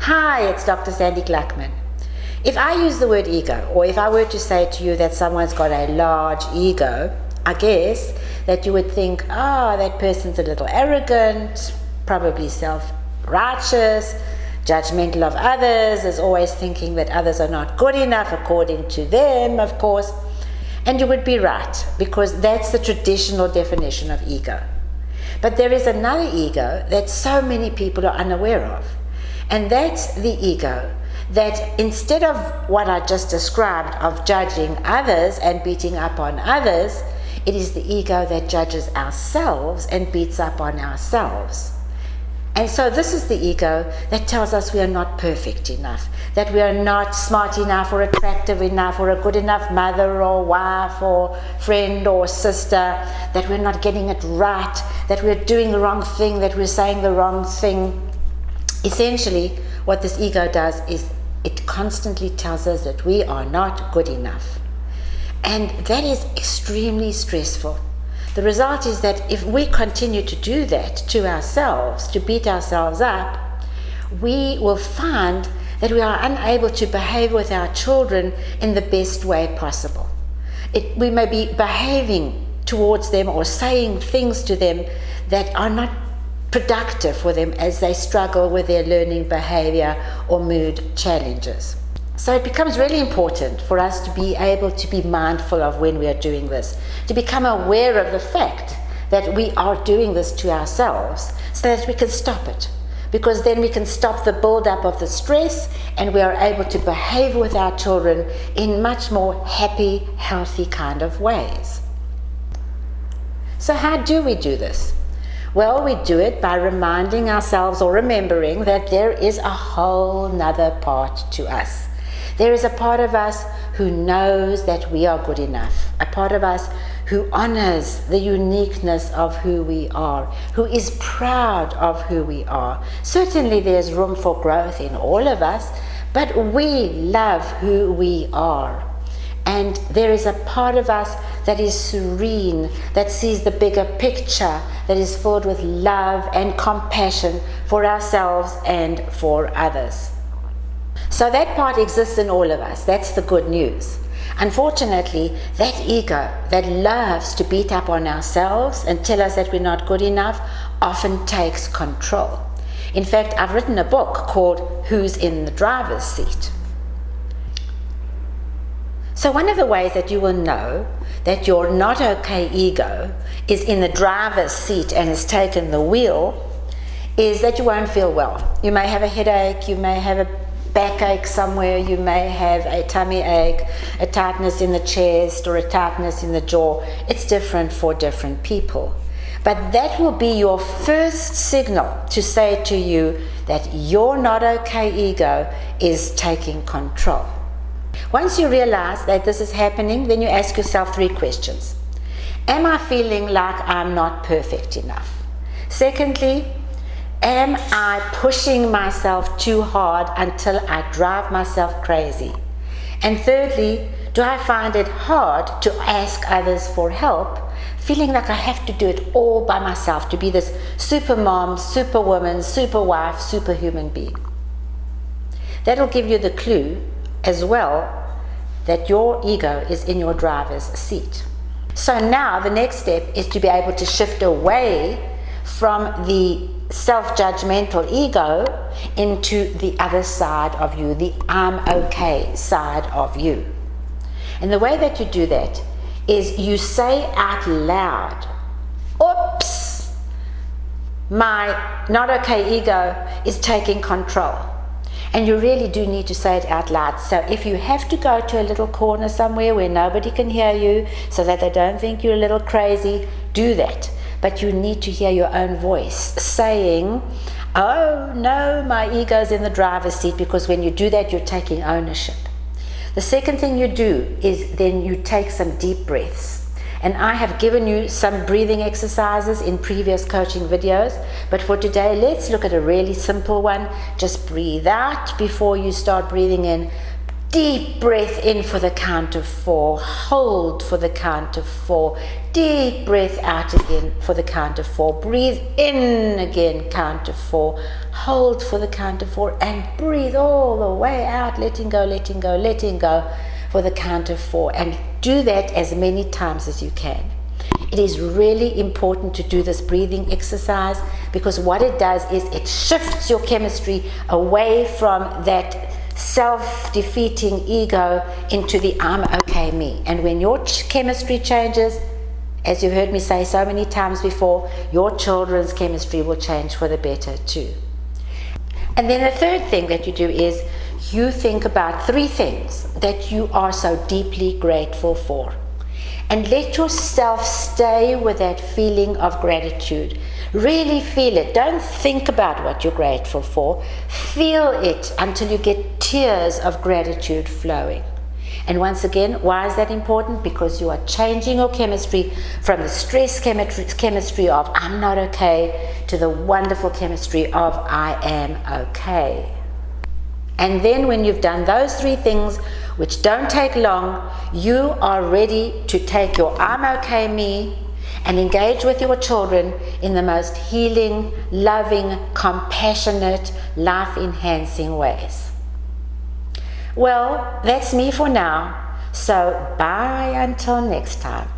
Hi, it's Dr. Sandy Gluckman. If I use the word ego, or if I were to say to you that someone's got a large ego, I guess that you would think, that person's a little arrogant, probably self-righteous, judgmental of others, is always thinking that others are not good enough according to them, of course. And you would be right, because that's the traditional definition of ego. But there is another ego that so many people are unaware of. And that's the ego that instead of what I just described of judging others and beating up on others, it is the ego that judges ourselves and beats up on ourselves. And so this is the ego that tells us we are not perfect enough, that we are not smart enough or attractive enough or a good enough mother or wife or friend or sister, that we're not getting it right, that we're doing the wrong thing, that we're saying the wrong thing. Essentially, what this ego does is it constantly tells us that we are not good enough. And that is extremely stressful. The result is that if we continue to do that to ourselves, to beat ourselves up, we will find that we are unable to behave with our children in the best way possible. We may be behaving towards them or saying things to them that are not productive for them as they struggle with their learning behavior or mood challenges. So it becomes really important for us to be able to be mindful of when we are doing this, to become aware of the fact that we are doing this to ourselves so that we can stop it, because then we can stop the build-up of the stress and we are able to behave with our children in much more happy, healthy kind of ways. So how do we do this? Well, we do it by reminding ourselves or remembering that there is a whole nother part to us. There is a part of us who knows that we are good enough, a part of us who honors the uniqueness of who we are, who is proud of who we are. Certainly there's room for growth in all of us, but we love who we are. And there is a part of us that is serene, that sees the bigger picture, that is filled with love and compassion for ourselves and for others. So that part exists in all of us. That's the good news. Unfortunately, that ego that loves to beat up on ourselves and tell us that we're not good enough often takes control. In fact, I've written a book called Who's in the Driver's Seat? So one of the ways that you will know that your not okay ego is in the driver's seat and has taken the wheel is that you won't feel well. You may have a headache, you may have a backache somewhere, you may have a tummy ache, a tightness in the chest or a tightness in the jaw. It's different for different people. But that will be your first signal to say to you that your not okay ego is taking control. Once you realize that this is happening, then you ask yourself 3 questions. Am I feeling like I'm not perfect enough? Secondly, am I pushing myself too hard until I drive myself crazy? And thirdly, do I find it hard to ask others for help, feeling like I have to do it all by myself, to be this super mom, super woman, super wife, superhuman being? That'll give you the clue as well that your ego is in your driver's seat. So now the next step is to be able to shift away from the self-judgmental ego into the other side of you, the I'm okay side of you. And the way that you do that is you say out loud, oops, my not okay ego is taking control. And you really do need to say it out loud. So if you have to go to a little corner somewhere where nobody can hear you so that they don't think you're a little crazy, do that. But you need to hear your own voice saying, oh no, my ego's in the driver's seat, because when you do that, you're taking ownership. The second thing you do is then you take some deep breaths. And I have given you some breathing exercises in previous coaching videos, but for today, let's look at a really simple one. Just breathe out before you start breathing in. Deep breath in for the count of 4. Hold for the count of 4. Deep breath out again for the count of 4. Breathe in again, count of 4. Hold for the count of 4 and breathe all the way out, letting go, letting go, letting go for the count of 4. And do that as many times as you can. It is really important to do this breathing exercise, because what it does is it shifts your chemistry away from that self-defeating ego into the I'm okay me. And when your chemistry changes, as you've heard me say so many times before, your children's chemistry will change for the better too. And then the third thing that you do is you think about 3 things that you are so deeply grateful for. And let yourself stay with that feeling of gratitude. Really feel it. Don't think about what you're grateful for. Feel it until you get tears of gratitude flowing. And once again, why is that important? Because you are changing your chemistry from the stress chemistry of I'm not okay to the wonderful chemistry of I am okay. And then when you've done those 3 things, which don't take long, you are ready to take your I'm okay me and engage with your children in the most healing, loving, compassionate, life-enhancing ways. Well, that's me for now. So bye until next time.